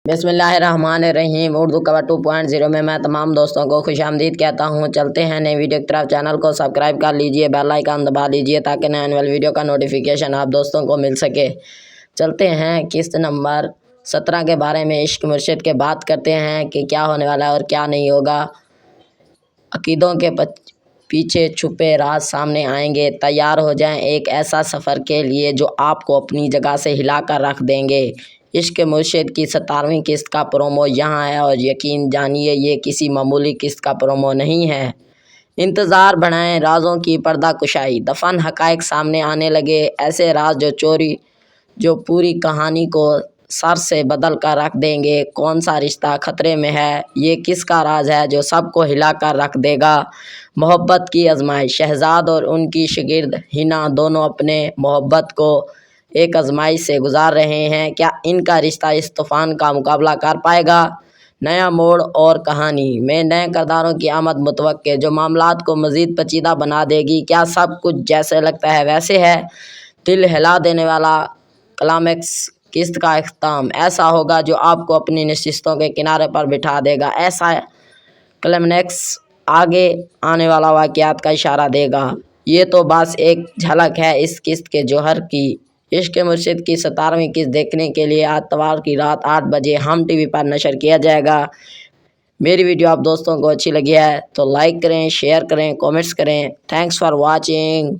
बिस्मिल्लाहिर्रहमानिर्रहीम। उर्दू कवर 2.0 में मैं तमाम दोस्तों को खुश आमदीद कहता हूँ। चलते हैं नई वीडियो की तरफ। चैनल को सब्सक्राइब कर लीजिए, बेल आइकन दबा लीजिए ताकि नए आने वाली वीडियो का नोटिफिकेशन आप दोस्तों को मिल सके। चलते हैं किस्त नंबर 17 के बारे में, इश्क मुर्शिद के बात करते हैं कि क्या होने वाला है और क्या नहीं होगा। अकीदों के पीछे छुपे राज सामने आएंगे। तैयार हो जाएं एक ऐसा सफ़र के लिए जो आपको अपनी जगह से हिला कर रख देंगे। इश्क मुर्शिद की 17वीं किस्त का प्रोमो यहाँ है और यकीन जानिए ये किसी मामूली किस्त का प्रोमो नहीं है। इंतज़ार बढ़ाएं राजों की पर्दा कुशाई, दफन हक़ाइक़ सामने आने लगे। ऐसे राज जो पूरी कहानी को सर से बदल कर रख देंगे। कौन सा रिश्ता खतरे में है, ये किसका राज है जो सबको हिला कर रख देगा। मोहब्बत की आजमाइश, शहजाद और उनकी शागिर्द हिना दोनों अपने मोहब्बत को एक आजमाइश से गुजार रहे हैं। क्या इनका रिश्ता इस तूफ़ान का मुकाबला कर पाएगा। नया मोड़ और कहानी में नए किरदारों की आमद मुतवक्के जो मामलात को मज़ीद पेचीदा बना देगी। क्या सब कुछ जैसे लगता है वैसे है। दिल हिला देने वाला क्लाइमैक्स, किस्त का इख्तिताम ऐसा होगा जो आपको अपनी नशिस्तों के किनारे पर बिठा देगा। ऐसा क्लाइमैक्स आगे आने वाला वाक़यात का इशारा देगा। ये तो बस एक झलक है इस किस्त के जौहर की। इश्क मुर्शिद की 17वीं किस्त देखने के लिए इतवार की रात 8 बजे हम टीवी पर नशर किया जाएगा। मेरी वीडियो आप दोस्तों को अच्छी लगी है तो लाइक करें, शेयर करें, कमेंट्स करें। Thanks for watching.